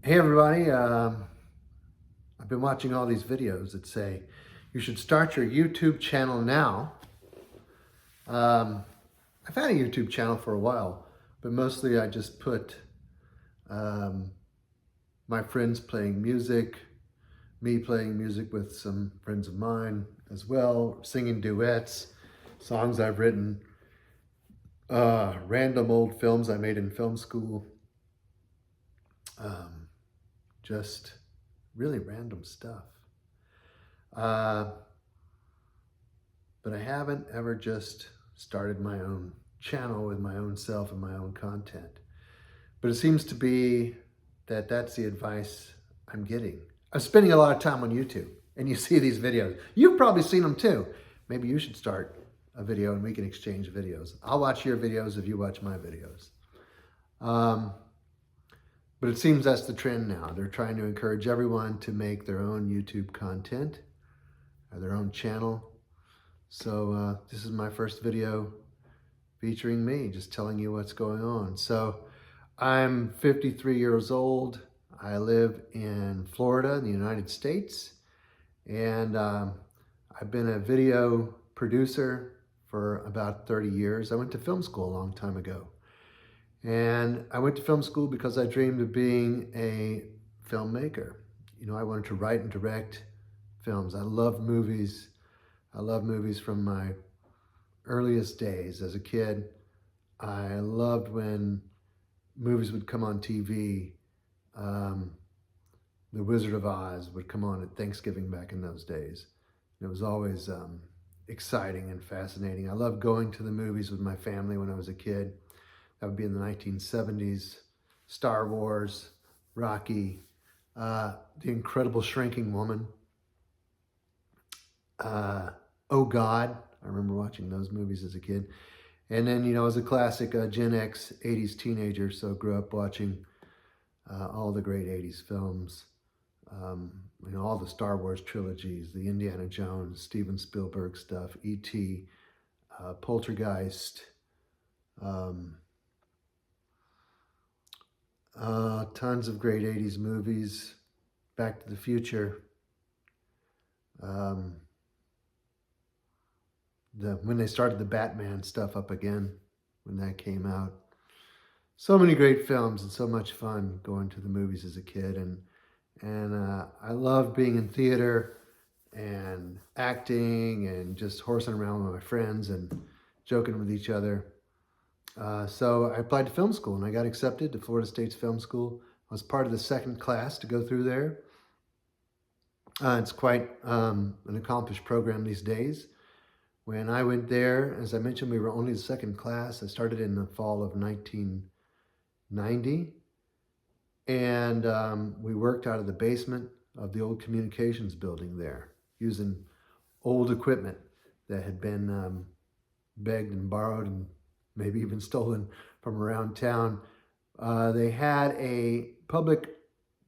Hey everybody, I've been watching all these videos that say you should start your YouTube channel now. I've had a YouTube channel for a while, but mostly I just put um, my friends playing music, me playing music with some friends of mine as well, singing duets, songs I've written, random old films I made in film school, um, just really random stuff. Uh, but I haven't ever just started my own channel with my own self and my own content. But it seems to be that that's the advice I'm getting. I'm spending a lot of time on YouTube, and you see these videos. You've probably seen them too. Maybe you should start a video and we can exchange videos. I'll watch your videos if you watch my videos. Um, but it seems that's the trend now. They're trying to encourage everyone to make their own YouTube content or their own channel. So this is my first video featuring me, just telling you what's going on. So I'm 53 years old. I live in Florida, in the United States. And I've been a video producer for about 30 years. I went to film school a long time ago. And I went to film school because I dreamed of being a filmmaker. You know, I wanted to write and direct films. I love movies. I love movies from my earliest days as a kid. I loved when movies would come on TV. The Wizard of Oz would come on at Thanksgiving back in those days. It was always exciting and fascinating. I loved going to the movies with my family when I was a kid. That would be in the 1970s. Star Wars, Rocky, The Incredible Shrinking Woman, Oh God, I remember watching those movies as a kid. And then, you know, as a classic Gen X 80s teenager, so grew up watching all the great 80s films. You know, all the Star Wars trilogies, the Indiana Jones, Steven Spielberg stuff, E.T., Poltergeist, tons of great 80s movies, Back to the Future, when they started the Batman stuff up again, when that came out. So many great films and so much fun going to the movies as a kid. And I love being in theater and acting and just horsing around with my friends and joking with each other. So I applied to film school and I got accepted to Florida State's film school. I was part of the second class to go through there. It's quite an accomplished program these days. When I went there, as I mentioned, we were only the second class. I started in the fall of 1990. And we worked out of the basement of the old communications building there, using old equipment that had been begged and borrowed and maybe even stolen from around town. They had a public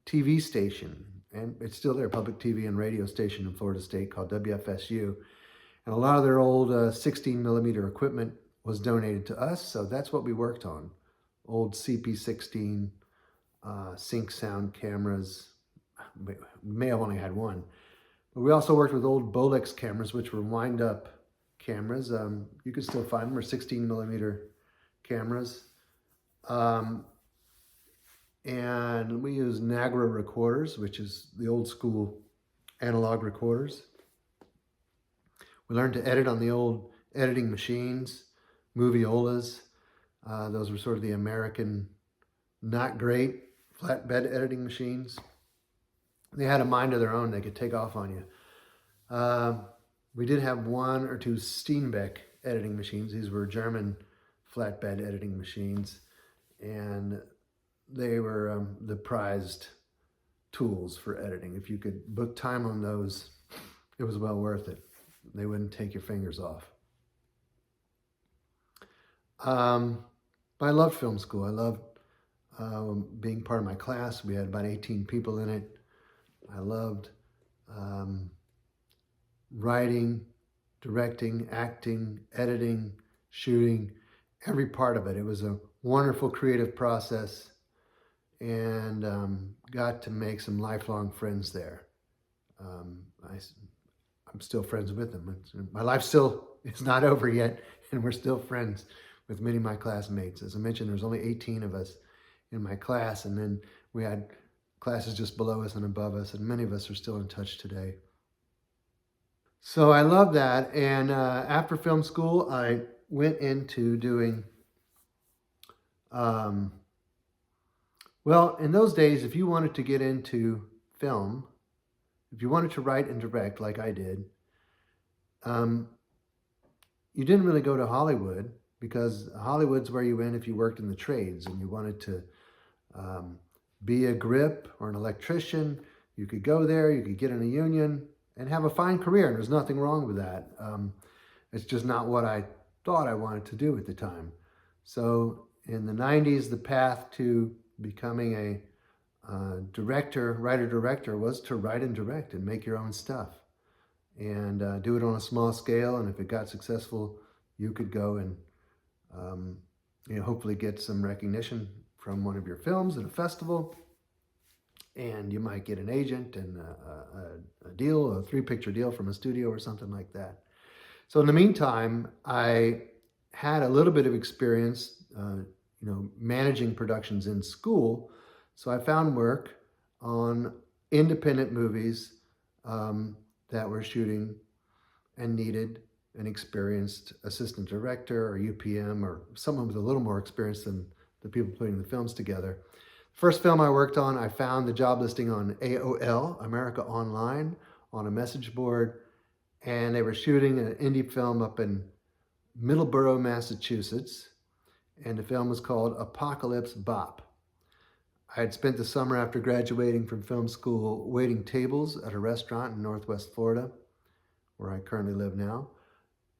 TV station, and it's still there, public TV and radio station in Florida State called WFSU. And a lot of their old 16 millimeter equipment was donated to us, so that's what we worked on. Old CP16 sync sound cameras. We may have only had one. But we also worked with old Bolex cameras, which were wind-up cameras. You can still find them, or 16 millimeter cameras. And we used Nagra recorders, which is the old school analog recorders. We learned to edit on the old editing machines, Moviolas. Those were sort of the American, not great flatbed editing machines. They had a mind of their own. They could take off on you. We did have one or two Steenbeck editing machines. These were German flatbed editing machines. And they were the prized tools for editing. If you could book time on those, it was well worth it. They wouldn't take your fingers off. But I loved film school. I loved being part of my class. We had about 18 people in it. I loved writing, directing, acting, editing, shooting, every part of it. It was a wonderful creative process. and got to make some lifelong friends there. Um, I, I'm still friends with them. My life still is not over yet, and we're still friends with many of my classmates. As I mentioned, there's only 18 of us in my class, and then we had classes just below us and above us, and many of us are still in touch today. So I love that. And after film school, I went into doing, um, well, in those days, if you wanted to get into film, if you wanted to write and direct like I did, um, you didn't really go to Hollywood, because Hollywood's where you went if you worked in the trades and you wanted to um, be a grip or an electrician. You could go there, you could get in a union and have a fine career, and there's nothing wrong with that. It's just not what I thought I wanted to do at the time. So in the 90s, the path to becoming a director, writer-director, was to write and direct and make your own stuff, and do it on a small scale. And if it got successful, you could go and hopefully get some recognition from one of your films at a festival, and you might get an agent and a deal, a 3-picture deal from a studio or something like that. So in the meantime, I had a little bit of experience, managing productions in school. So I found work on independent movies that were shooting and needed an experienced assistant director or UPM or someone with a little more experience than the people putting the films together. First film I worked on, I found the job listing on AOL, America Online, on a message board, and they were shooting an indie film up in Middleborough, Massachusetts, and the film was called Apocalypse Bop. I had spent the summer after graduating from film school waiting tables at a restaurant in Northwest Florida, where I currently live now.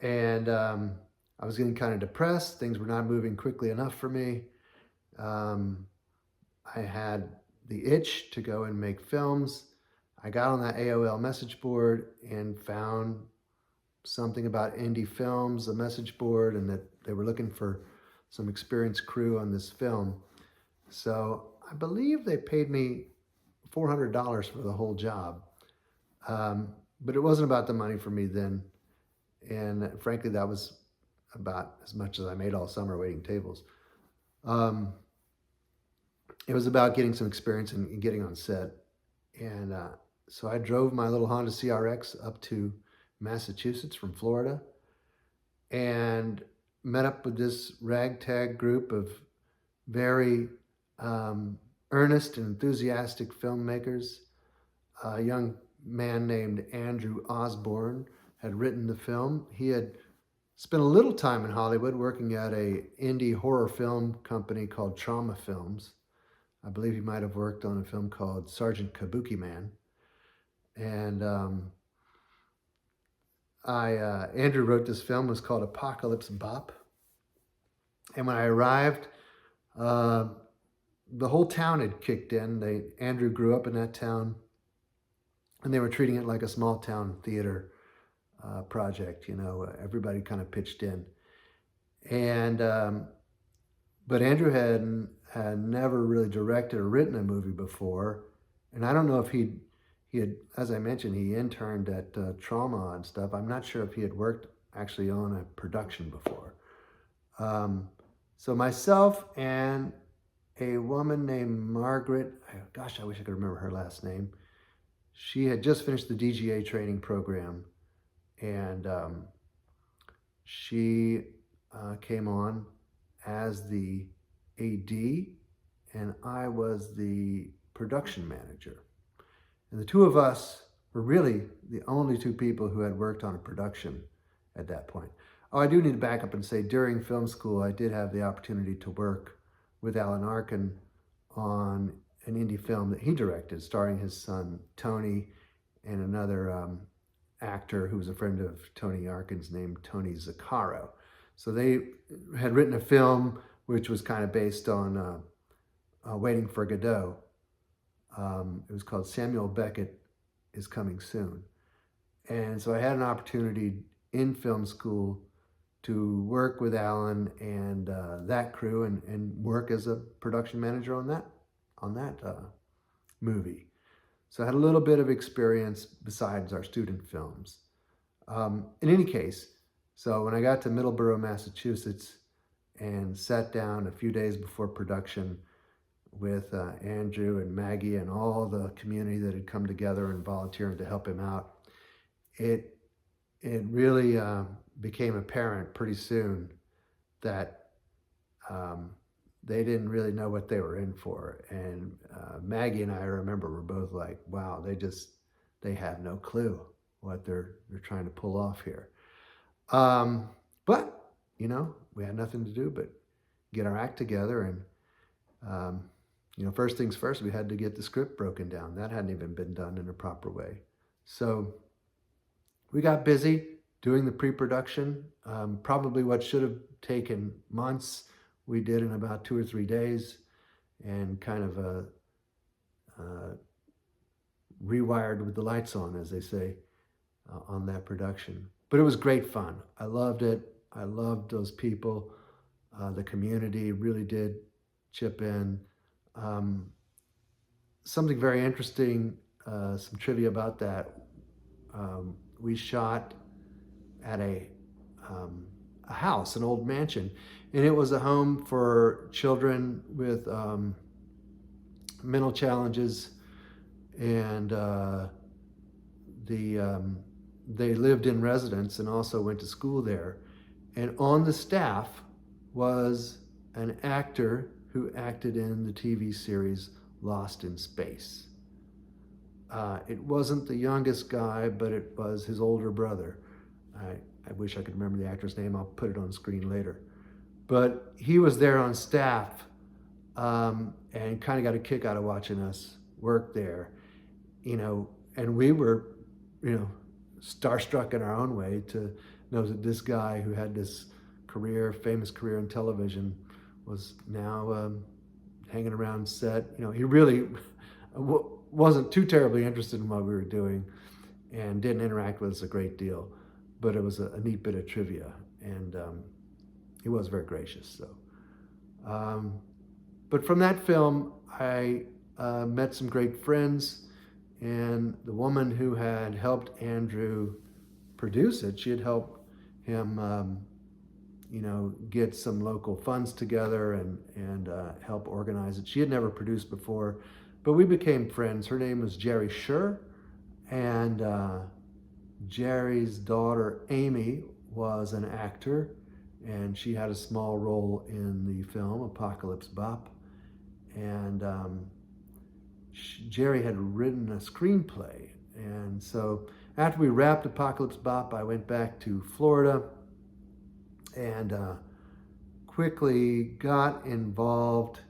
And I was getting kind of depressed. Things were not moving quickly enough for me. I had the itch to go and make films. I got on that AOL message board and found something about indie films, a message board, and that they were looking for some experienced crew on this film. So I believe they paid me $400 for the whole job. But it wasn't about the money for me then. And frankly, that was about as much as I made all summer waiting tables. It was about getting some experience and getting on set. And so I drove my little Honda CRX up to Massachusetts from Florida and met up with this ragtag group of very earnest and enthusiastic filmmakers. A young man named Andrew Osborne had written the film. He had spent a little time in Hollywood working at a indie horror film company called Trauma Films. I believe he might have worked on a film called Sergeant Kabuki Man. And Andrew wrote this film. It was called Apocalypse Bop. And when I arrived, the whole town had kicked in. Andrew grew up in that town, and they were treating it like a small town theater project. Everybody kind of pitched in. And but Andrew had never really directed or written a movie before, and I don't know if he had, as I mentioned, he interned at Trauma and stuff. I'm not sure if he had worked actually on a production before. So myself and a woman named Margaret, gosh, I wish I could remember her last name. She had just finished the DGA training program, and she came on as the AD, and I was the production manager. And the two of us were really the only two people who had worked on a production at that point. Oh, I do need to back up and say, during film school, I did have the opportunity to work with Alan Arkin on an indie film that he directed, starring his son, Tony, and another actor who was a friend of Tony Arkin's named Tony Zaccaro. So they had written a film which was kind of based on Waiting for Godot. It was called Samuel Beckett is Coming Soon. And so I had an opportunity in film school to work with Alan and that crew and work as a production manager on that. movie. So I had a little bit of experience besides our student films. In any case, so when I got to Middleborough, Massachusetts, and sat down a few days before production with Andrew and Maggie and all the community that had come together and volunteering to help him out, it really became apparent pretty soon that they didn't really know what they were in for. And Maggie and I remember were both like, wow, they have no clue what they're trying to pull off here. But, we had nothing to do but get our act together. And, first things first, we had to get the script broken down. That hadn't even been done in a proper way. So we got busy doing the pre-production. Probably what should have taken months, we did in about 2 or 3 days, and kind of rewired with the lights on, as they say, on that production. But it was great fun. I loved it. I loved those people. The community really did chip in. Something very interesting, some trivia about that. We shot at a house, an old mansion, and it was a home for children with mental challenges, and they lived in residence and also went to school there. And on the staff was an actor who acted in the TV series Lost in Space. It wasn't the youngest guy, but it was his older brother. I wish I could remember the actor's name. I'll put it on screen later. But he was there on staff and kind of got a kick out of watching us work there, and we were, starstruck in our own way to know that this guy who had this famous career in television, was now hanging around set. He really wasn't too terribly interested in what we were doing and didn't interact with us a great deal, but it was a neat bit of trivia, and he was very gracious. So, but from that film, I met some great friends, and the woman who had helped Andrew produce it, she had helped him get some local funds together and help organize it. She had never produced before, but we became friends. Her name was Jerry Scher, and Jerry's daughter Amy was an actor, and she had a small role in the film Apocalypse Bop. And Jerry had written a screenplay, and so after we wrapped Apocalypse Bop, I went back to Florida and quickly got involved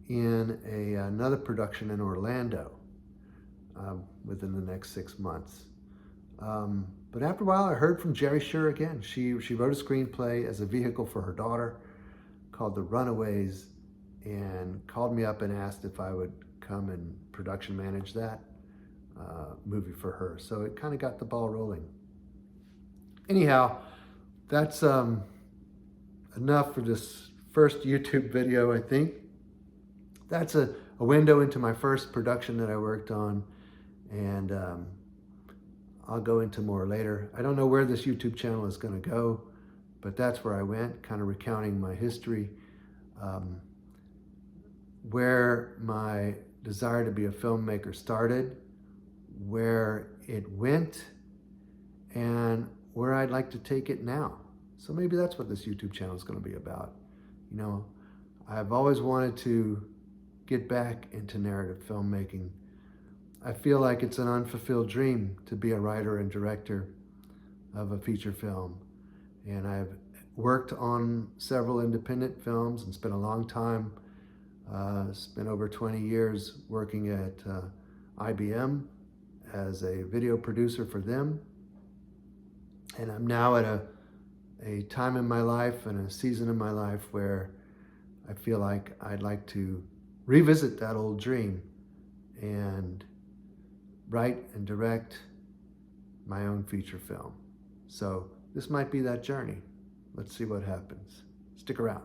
in another production in Orlando within the next 6 months. But after a while, I heard from Jerry Scher again. She wrote a screenplay as a vehicle for her daughter called The Runaways, and called me up and asked if I would come and production manage that movie for her. So it kind of got the ball rolling. Anyhow, that's enough for this first YouTube video, I think. That's a window into my first production that I worked on, and I'll go into more later. I don't know where this YouTube channel is going to go, but that's where I went, kind of recounting my history, where my desire to be a filmmaker started, where it went, and where I'd like to take it now. So maybe that's what this YouTube channel is going to be about. I've always wanted to get back into narrative filmmaking. I feel like it's an unfulfilled dream to be a writer and director of a feature film. And I've worked on several independent films and spent a long time, spent over 20 years working at IBM as a video producer for them. And I'm now at a time in my life and a season in my life where I feel like I'd like to revisit that old dream and write and direct my own feature film. So this might be that journey. Let's see what happens. Stick around.